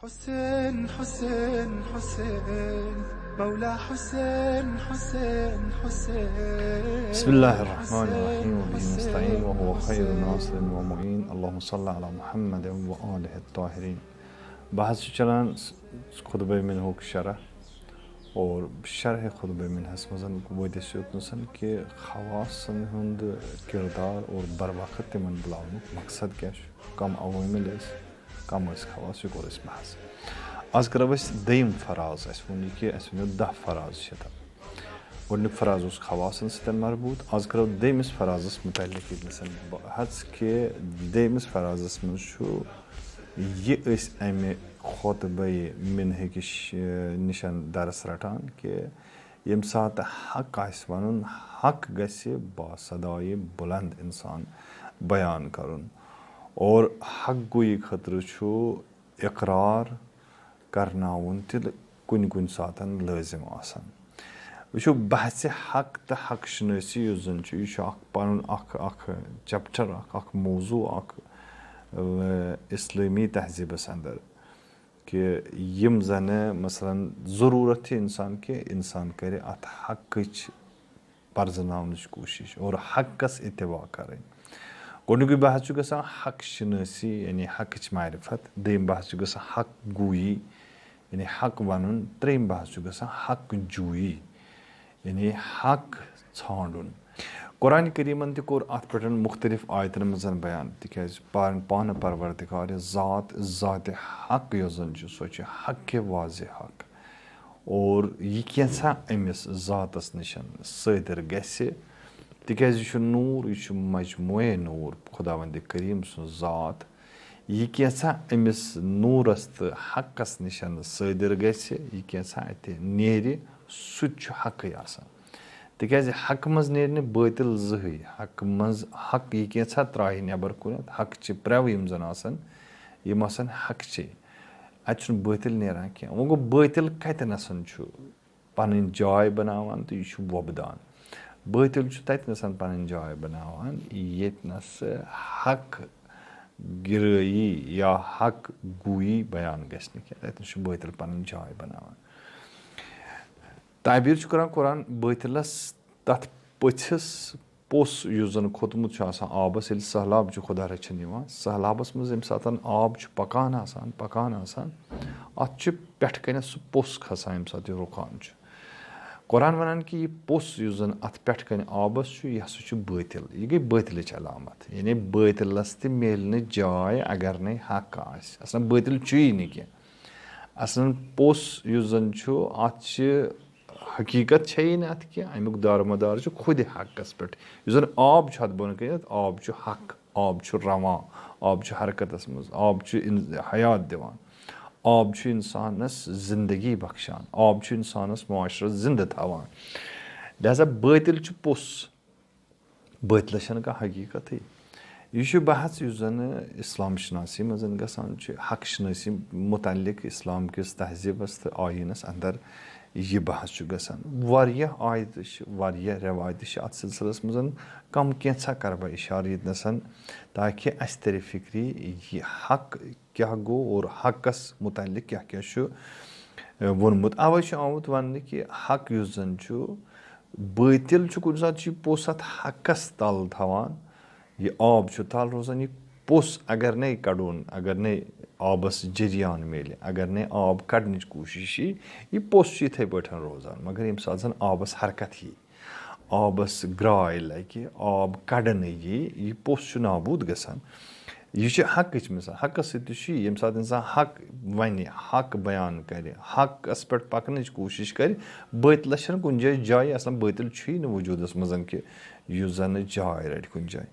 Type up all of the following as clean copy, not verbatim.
حسين حسين حسين مولا حسين حسين حسين بسم الله الرحمن الرحيم وبه نستعين وهو خير ناصر ومعين اللهم صل على محمد وآله الطاهرين. بحث چلان خطبہ منہک شرح اور شرح خطبہ منہس مزن ویدس یوتنسن کہ خواصن ہند کردار اور بر وقت تمن بلاونک مقصد کیا کم عوامل کم خواص یہ اس بحث آز کرو دیم فراز ون کہ ونو 10 فراز گۄڈنیُک فراز اوس خواصن سۭتۍ مربوط آز کرو دٔیمِس فرازس متعلق حظ کہ دٔیمِس فرازس منٛز چھُ یہِ أسۍ امہِ خطبہ منہٕکِس نِشن درس رٹان کہ ییٚمہِ ساتہٕ حق آسہِ ونُن حق گژھِ باصدایہِ بلند انسان بیان کرُن اور حق گویی خٲطرٕ چھُ اقرار کرناوُن تہِ کُنہِ کُنہِ ساتہٕ لٲزم آسان. وٕچھو بحث حق تہٕ حق شناسی یُس زن چھُ یہِ چھُ اکھ پنُن اکھ چپٹر اکھ موضوع اکھ اسلٲمی تہذیٖبس انٛدر کہ یِم زنہٕ مثلاً ضروٗرت چھِ انسان کہ انسان کرِ اتھ حقٕچ پرزناونٕچ کوٗشش اور حقس اتباع کرٕنۍ. گۄڈنیُکُے بحث چھُ گژھان حق شناسی یعنی حقٕچ معرفت. دوٚیِم بحث چھُ گژھان حق گویی یعنی حق ونُن. ترٛیٚیِم بحث چھُ گژھان حق جویی یعنی حق ژھانڈُن. قرآن کریٖمن تہِ کوٚر اتھ پٮ۪ٹھ مختلف آیتن منٛز بیان تِکیٛازِ پانہٕ پروردگار ذاتِ حق یۄس زن چھِ سۄ چھِ حقہِ واضح حق اور یہِ کینٛژھا أمِس ذاتس نِشن صٲدِر گژھِ تِکیٛازِ یہِ چھُ نوٗر یہِ چھُ مجموعے نوٗر خۄداوندِ کریٖم سُنٛد ذات. یہِ کینٛژھا أمِس نوٗرس تہٕ حقس نِشن صٲدِر گژھِ یہِ کینٛژھا اتہِ نیرِ سُہ تہِ چھُ حقٕے آسان تِکیٛازِ حقہٕ منٛز نیرِ نہٕ باطل زٕہٕنۍ. حقہٕ منٛز حق یہِ کینٛژھا ترٛایہِ نٮ۪بر کُنتھ حقچہِ پرٛٮ۪وٕ یِم زن آسن یِم آسن حقچے اتہِ چھُنہٕ باطل نیران کینٛہہ. وۄنۍ گوٚو باطل کتٮ۪نسن چھُ پنٕنۍ جاے بناوان تہٕ یہِ چھُ وۄبدان. باطل چھُ تتہِ پنٕنۍ جاے بناوان ییٚتنس حق گرٲیی یا حق گویی بیان گژھِ نہٕ کینٛہہ تتنس چھُ باطل پنٕنۍ جاے بناوان. تعبیٖر چھُ کران قرآن باطلس تتھ پٔژھِس پوٚس یُس زن کھوٚتمُت چھُ آسان آبس ییٚلہِ سہلاب چھُ خۄدا رٔچھِنۍ یِوان سہلابس منٛز ییٚمہِ ساتہٕ آب چھُ پکان آسان اتھ چھُ پٮ۪ٹھٕ کنٮ۪تھ سُہ پوٚس کھسان ییٚمہِ ساتہٕ یہِ رُکان چھُ. قرآن ونان کہ یہِ پوٚس یُس زن اتھ پٮ۪ٹھٕ کنہِ آبس چھُ یہِ ہسا چھُ باطل. یہِ گٔے باطلٕچ علامت یعنی باطلس تہِ میلہِ نہٕ جاے اگر نَے حق آسہِ. اصلن باطل چھُیی نہٕ کینٛہہ. اصلن پوٚس یُس زن چھُ اتھ چھِ حقیقت چھیی نہٕ اتھ کینٛہہ امیُک دارمدار چھُ خودِ حقس پٮ۪ٹھ. یُس زن آب چھُ اتھ بۄنہٕ کٔنٮ۪تھ آب چھُ حق آب چھُ رواں آب چھُ حرکتس منٛز آب چھُ حیات دِوان آب چھُ انسانس زندگی بخشان آب چھُ انسانس معاشرس زندٕ تھاوان. لہذا باطل چھُ پوٚس باطلس چھنہٕ کانٛہہ حقیقتٕے. یہِ چھُ بحث یُس زن اسلام شناسی منٛز گژھان چھُ حق شناسی متعلق اسلام کِس تہذیٖبس تہٕ آیٖنس انٛدر یہِ بحث چھُ گژھان. واریاہ آیتہٕ چھِ واریاہ رٮ۪وایتہٕ چھِ اتھ سلسلس منٛز کم کینٛژھا کرٕ بہٕ اشارٕ ییٚتنسن تاکہِ اسہِ ترِ فکرِ یہِ حق کیٛاہ گوٚو اور حقس متعلق کیٛاہ کیٛاہ چھُ ووٚنمُت. اوے چھُ آمُت وننہٕ کہِ حق یُس زن چھُ باطل چھُ کُنہِ ساتہٕ چھُ یہِ پوٚس اتھ حقس تل تھاوان یہِ آب چھُ تل روزان. یہِ پوٚس اگر نے کڑون اگر نے آبس جریان میلہِ اگر نے آب کڑنٕچ کوٗشش یی یہِ پوٚس چھُ یِتھٕے پٲٹھۍ روزان. مگر ییٚمہِ ساتہٕ زن آبس حرکت یی آبس گراے لگہِ آب کڑنہٕ یی یہِ پوٚس چھُ نابوٗد گژھان. یہِ چھِ حقٕچ مثال. حقس سۭتۍ تہِ چھُ یی ییٚمہِ ساتہٕ انسان حق ونہِ حق بیان کرِ حقس پٮ۪ٹھ پکنٕچ کوٗشش کرِ باطلس چھنہٕ کُنہِ جایہِ آسان باطل چھُیی نہٕ وجوٗدس منٛز کہِ یُس زن جاے رٹہِ کُنہِ جایہِ.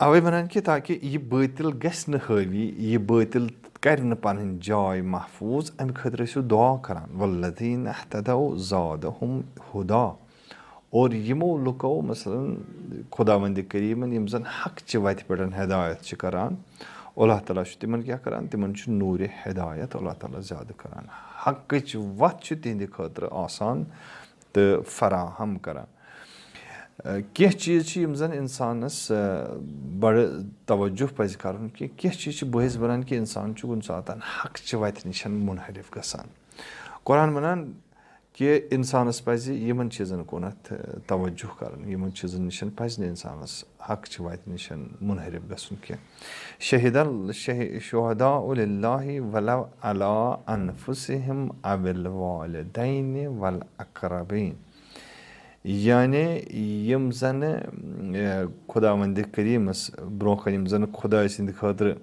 اوے ونان کہِ تاکہِ یہِ باطل گژھِ نہٕ حٲوی یہِ باطل کرِ نہٕ پنٕنۍ جاے محفوٗظ امہِ خٲطرٕ ٲسِو دعا کران والذیٖنَ اہتدوا زادہم ہُدا. اور یِمو لُکو مثلاً خۄداوندِ کریٖمن یِم زن حقچہِ وتہِ پٮ۪ٹھ ہدایت چھِ کران اللہ تعالیٰ چھُ تِمن کیٛاہ کران تِمن چھُ نوٗرِ ہدایت اللہ تعالیٰ زیادٕ کران. حقٕچ وتھ چھِ تِہنٛدِ خٲطرٕ آسان تہٕ فراہم کران. کینٛہہ چیٖز چھِ یِم زَن اِنسانَس بَڑٕ توجہ پَزِ کَرُن کہِ کینٛہہ چیٖز چھِ بٲعث بَنان کہِ اِنسان چھُ کُنہِ ساتہٕ حقچہِ وَتہِ نِش مُنحرف گژھان. قرآن وَنان کہِ اِنسانَس پَزِ یِمن چیٖزَن کُنَتھ توجہ کَرُن, یِمن چیٖزَن نِش پَزِ نہٕ اِنسانَس حقچہِ وَتہِ نِش مُنحرف گژھُن کینٛہہ. شُہَداءُ لِلّٰہِ وَلَوْ عَلَىٰ أَنفُسِهِمْ أَوِ الْوَالِدَيْنِ وَالْأَقْرَبِينَ, یعنی یِم زَنہٕ خۄداوندِ کریٖمَس برونٛہہ کَنہِ یِم زَن خۄداے سٕنٛدِ خٲطرٕ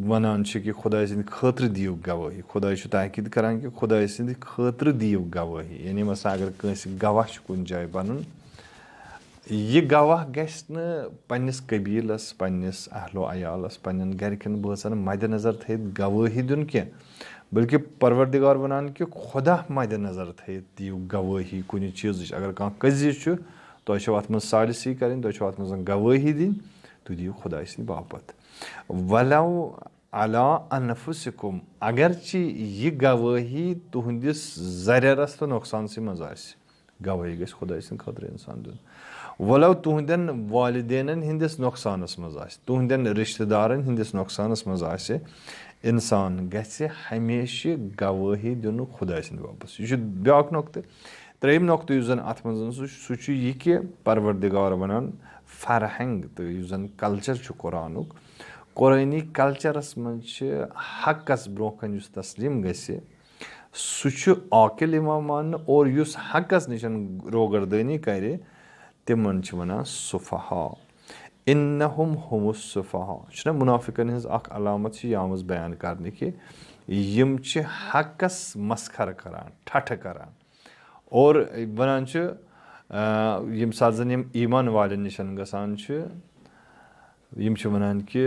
وَنان چھِ کہِ خۄداے سٕنٛدِ خٲطرٕ دِیِو گوٲہی, خۄداے چھُ تاکیٖد کَران کہِ خۄداے سٕنٛدِ خٲطرٕ دِیِو گوٲہی, یعنی مثلاً اگر کٲنٛسہِ گواہ چھُ کُنہِ جایہِ بَنُن, یہِ گواہ گژھِ نہٕ پنٛنِس قبیٖلَس, پنٛنِس اہلو عیالَس, پنٛنٮ۪ن گَرِکٮ۪ن بٲژَن مَدِ نظر تھٲیِتھ گوٲہی دیُن کینٛہہ, بلکہِ پروردِگار وَنان کہِ خۄدا مَدِ نظر تھٲیِتھ دِیِو گوٲہی کُنہِ چیٖزٕچ. اگر کانٛہہ قٔضیہِ چھُ تۄہہِ چھو اَتھ منٛز سالِسی کَرٕنۍ, تۄہہِ چھو اَتھ منٛز گوٲہی دِنۍ, تُہۍ دِیِو خۄداے سٕنٛدِ باپَتھ. وَلَوْ عَلَىٰ أَنفُسِكُمْ, اگرچہِ یہِ گوٲہی تُہنٛدِس زَرٮ۪رَس تہٕ نۄقصانسٕے منٛز آسہِ, گوٲہی گژھِ خۄداے سٕنٛدِ خٲطرٕ اِنسان دیُن. وَلو تُہنٛدٮ۪ن والِدینَن ہِنٛدِس نۄقصانَس منٛز آسہِ, تُہنٛدٮ۪ن رِشتہٕ دارَن ہِنٛدِس نۄقصانَس منٛز آسہِ, اِنسان گژھِ ہمیشہِ گوٲہی دیُن خۄداے سٕنٛدِ باپَتھ. یہِ چھُ بیٛاکھ نۄقطہٕ. ترٛیٚیِم نۄقطہٕ یُس زَن اَتھ منٛز سُہ چھُ یہِ کہِ پروردِگار وَنان فرہنٛگ تہٕ یُس زَن کَلچَر چھُ قۄرانُک, قۄرٲنی کَلچَرَس منٛز چھِ حقَس برونٛہہ کَنہِ یُس تسلیٖم گژھِ سُہ چھُ عاقل یِوان ماننہٕ, اور یُس حقَس نِش روگردٲنی کَرِ تِمن چھِ وَنان سفہاء. اِنہُم ہُم السفہاء, چھُنہ مُنافِقن ہٕنٛز اکھ علامت چھِ آمٕژ بیان کرنہٕ کہِ یِم چھِ حقَس مسخر کران, ٹھٹھٕ کران, اور وَنان چھِ ییٚمہِ ساتہٕ زَن یِم ایٖمان والٮ۪ن نِش گژھان چھِ, یِم چھِ وَنان کہِ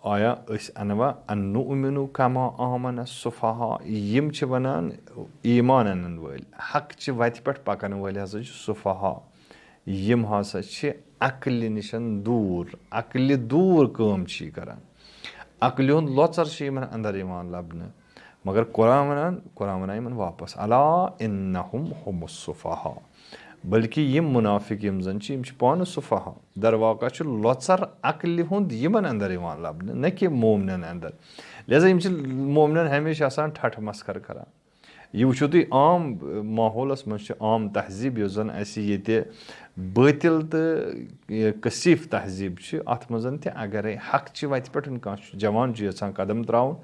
آیا أسۍ اَنوا اَنُؤمِنُ کما آمَنَ السفہاء, یِم چھِ وَنان ایٖمان اَنن وٲلۍ, حقچہِ وَتہِ پٮ۪ٹھ پَکن وٲلۍ ہسا چھِ سفہاء, یِم ہسا چھِ عقلہِ نِش دوٗر, عقلہِ دوٗر کٲم چھِ یہِ کران, عقلہِ ہُنٛد لۄژر چھِ یِمن اندر یِوان لَبنہٕ. مگر قرآن وَنان یِمن واپس الا اِنہُم ہُم السفہاء, بلکہِ یِم مُنافِق یِم زن چھِ یِم چھِ پانہٕ سفہاء, درواقع چھُ لۄژر عقلہِ ہُنٛد یِمن اندر یِوان لَبنہٕ, نہ کہِ مومنن اندر. لہذا یِم چھِ مومنن ہمیشہِ آسان ٹھٹھٕ مسخر کران. یہِ وٕچھِو تُہۍ عام ماحولَس منٛز چھِ عام تہذیٖب یۄس زَن اَسہِ ییٚتہِ باطل تہٕ کثیٖف تہذیٖب چھِ, اَتھ منٛز تہِ اگرے حقچہِ وَتہِ پٮ۪ٹھ کانٛہہ چھُ جوان چھُ یَژھان قدم ترٛاوُن,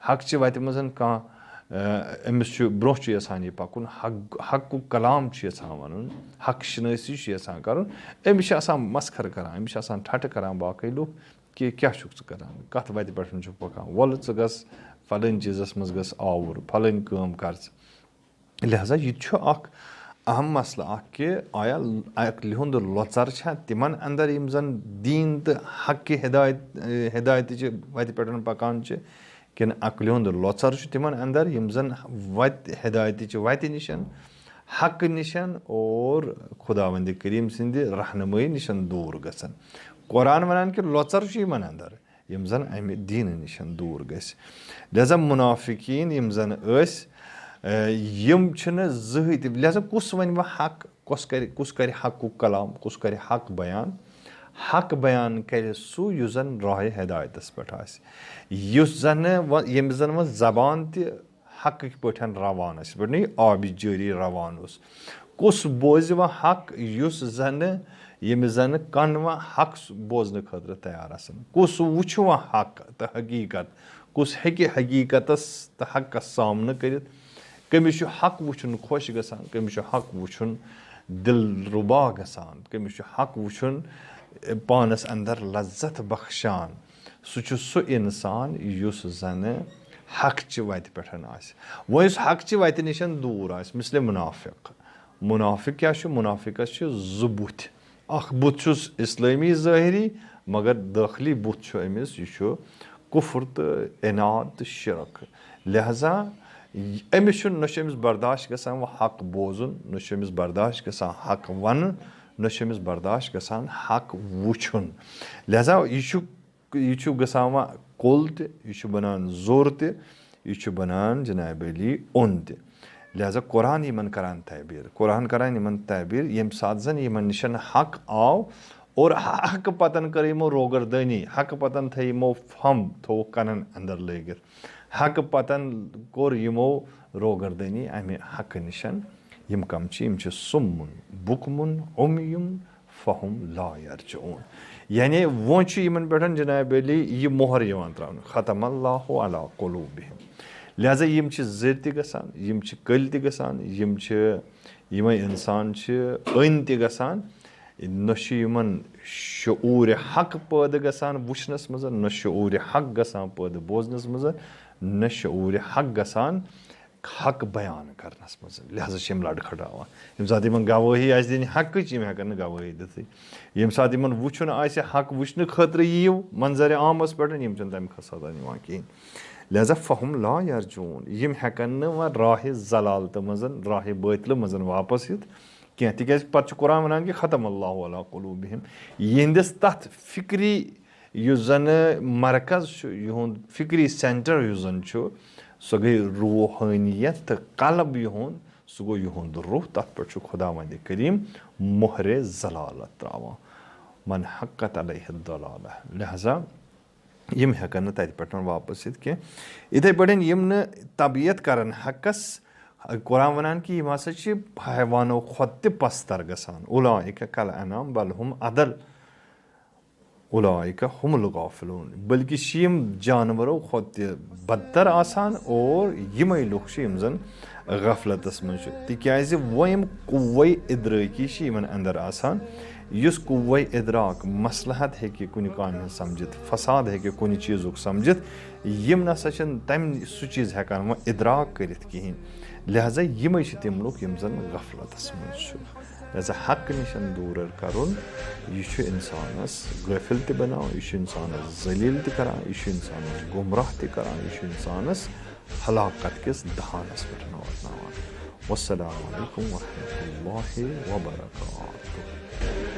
حقچہِ وَتہِ منٛز کانٛہہ أمِس چھُ برونٛہہ چھُ یَژھان یہِ پَکُن, حقُک کلام چھُ یَژھان وَنُن, حق شناسی چھُ یَژھان کَرُن, أمِس چھِ آسان مسخر کَران, أمِس چھِ آسان ٹھٹھٕ کَران باقٕے لُکھ کہِ کیٛاہ چھُکھ ژٕ کَران, کَتھ وَتہِ پٮ۪ٹھ چھُکھ پَکان, وَلہٕ ژٕ گژھ فلٲنۍ چیٖزَس منٛز گژھ آوُر, فلٲنۍ کٲم کَر ژٕ. لہذا یہِ تہِ چھُ اکھ اہم مسلہٕ اکھ کہِ آیا عقلہِ ہُنٛد لۄژر چھا تِمن اندر یِم زن دیٖن تہٕ حقہِ ہدایتٕچہِ وَتہِ پٮ۪ٹھ پَکان چھِ, کِنہٕ عقلہِ ہُنٛد لۄژر چھُ تِمن اندر یِم زن وَتہِ ہدایتٕچہِ وَتہِ نِش, حقہٕ نِش اور خۄداوندِ کریٖم سٕنٛدِ رہنُمٲیی نِش دوٗر گژھن. قرآن وَنان کہِ لۄژر چھُ یِمن اندر یِم زن امہِ دیٖنہٕ نِش دوٗر گژھِ. لہذا مُنافِقیٖن یِم زن ٲسۍ یِم چھِنہٕ زٕہٕنۍ تہِ, لہذا کُس وَنہِ وۄنۍ حق, کُس کَرِ حقُک کلام, کُس کَرِ حق بیان. حق بیان کَرِ سُہ یُس زَن راہہِ ہدایتَس پٮ۪ٹھ آسہِ, یُس زَنہٕ ییٚمِس زَن وۄنۍ زبان تہِ حقٕکۍ پٲٹھۍ روان آسہِ, یِتھ پٲٹھۍ نہٕ یہِ آبِ جٲری روان اوس. کُس بوزِ وۄنۍ حق یُس زَنہٕ ییٚمِس زَنہٕ کَن وۄنۍ حق بوزنہٕ خٲطرٕ تیار آسان, کُس وٕچھِ وۄنۍ حق تہٕ حقیٖقت, کُس ہیٚکہِ حقیٖقتَس تہٕ حقَس سامنہٕ کٔرِتھ, کٔمِس چھُ حق وٕچھُن خۄش گژھان, کٔمِس چھُ حق وٕچھُن دِل رُبا گژھان, کٔمِس چھُ حق وٕچھُن پانَس اندر لذت بخشان, سُہ چھُ سُہ اِنسان یُس زَنہٕ حقچہِ وَتہِ پٮ۪ٹھ آسہِ. وۄنۍ یُس حقچہِ وَتہِ نِش دوٗر آسہِ, مِثلے مُنافِق. مُنافِق کیٛاہ چھُ, مُنافِقَس چھِ زٕ بُتھِ, اکھ بُتھ چھُس اِسلٲمی ظٲہری, مگر دٲخلی بُتھ چھُ أمِس, یہِ چھُ کُفر تہٕ اِناد تہٕ شِرک. لہذا أمِس چھُنہٕ, نہ چھُ أمِس برداشت گژھان وۄنۍ حق بوزُن, نہ چھُ أمِس برداشت گژھان حق وَنُن, نہ چھُ أمِس برداشت گژھان حق وٕچھُن. لہذا یہِ چھُ گژھان وۄنۍ کُل تہِ, یہِ چھُ بَنان زوٚر تہِ, یہِ چھُ بَنان جناب علی اوٚن تہِ. لہذا قرآن یِمن کران تعبیٖر قرآن کران یِمن تعبیٖر ییٚمہِ ساتہٕ زن یِمن نِشن حق آو اور حقہٕ پتن کٔر یِمو روگردٲنی حقہٕ پتن تھٲے یِمو پھم تھووُکھ کنن انٛدر لٲگِتھ حقہٕ پتن کوٚر یِمو روگردٲنی امہِ حقہٕ نِشن یِم کم چھِ یِم چھِ سُمُن بُکمُن عُمیُن فہم لا یرجعون یعنی وۄنۍ چھُ یِمن پٮ۪ٹھ جناب علی یہِ مۄہر یِوان تراونہٕ ختم اللہ علی قلوٗبِہِم لہذا یِم چھِ زٔرۍ تہِ گژھان یِم چھِ کٔلۍ تہِ گژھان یِم چھِ یِمے اِنسان چھِ أنۍ تہِ گژھان نہ چھُ یِمن شعوٗرِ حق پٲدٕ گژھان وٕچھنس منٛز نہ شعوٗرِ حق گژھان پٲدٕ بوزنس منٛز نہ شعوٗرِ حق گژھان حق بیان کرنس منٛز لہذا چھِ یِم لڑٕ کھڑاوان ییٚمہِ ساتہٕ یِمن گوٲہی آسہِ دِنہِ حقٕچ یِم ہٮ۪کن نہٕ گوٲہی دِتھٕے ییٚمہِ ساتہٕ یِمن وٕچھُن آسہِ حق وٕچھنہٕ خٲطرٕ یِیِو منظرِ عامس پٮ۪ٹھ یِم چھِنہٕ تمہِ کھۄتہٕ یِوان کِہینۍ لہذا فہم لا یرجعون یِم ہٮ۪کن نہٕ وۄنۍ راہِ ضلالتہٕ منٛز راہِ باطلہٕ منٛز واپس یِتھ کینٛہہ تِکیازِ پتہٕ چھُ قرآن ونان کہِ ختم اللہ علی قلوٗبِہِم یِہنٛدِس تتھ فکری یُس زنہٕ مرکز چھُ یِہُنٛد فکری سینٹر یُس زن چھُ سۄ گٔے روحٲنیت تہٕ قلب یِہُنٛد سُہ گوٚو یِہُنٛد روح تتھ پٮ۪ٹھ چھُ خۄدا وندِ کریٖم مۄہرِ ضلالت تراوان من حقت علیہ الضلالہ لہذا یِم ہٮ۪کن نہٕ تتہِ پٮ۪ٹھ واپس یِتھ کینٛہہ یِتھے پٲٹھۍ یِم نہٕ طبیعت کرن حقس قرآن ونان کہِ یِم ہسا چھِ حیوانو کھۄتہٕ تہِ پستر گژھان اولئک کالانعام بل ہم اضل اولئک هم الغافلون بلکہِ چھِ یِم جانورو کھۄتہٕ تہِ بدتر آسان اور یِمے لُکھ چھِ یِم زن غفلتس منٛز چھِ تِکیازِ وۄنۍ یِم قوے ادرٲکی چھِ یِمن انٛدر آسان یُس قوے ادراک مصلحت ہیٚکہِ کُنہِ کامہِ ہٕنٛز سمجھِتھ فساد ہیٚکہِ کُنہِ چیٖزُک سمجھِتھ یِم نسا چھِنہٕ تمہِ سُہ چیٖز ہٮ۪کان وۄنۍ ادراک کٔرِتھ کِہینۍ لہذا یِمے چھِ تِم لُکھ یِم زن غفلتس منٛز چھِ لہذا حق نِشن دوٗر کرُن یہِ چھُ انسانس غٲفِل تہِ بناوان یہِ چھُ انسانس ذلیٖل تہِ کران یہِ چھُ انسانس گمراہ تہِ کران یہِ چھُ انسانس ہلاکت کِس دہانس پٮ۪ٹھ واتناوان والسلام علیکم ورحمتہ اللہ وبرکاتہ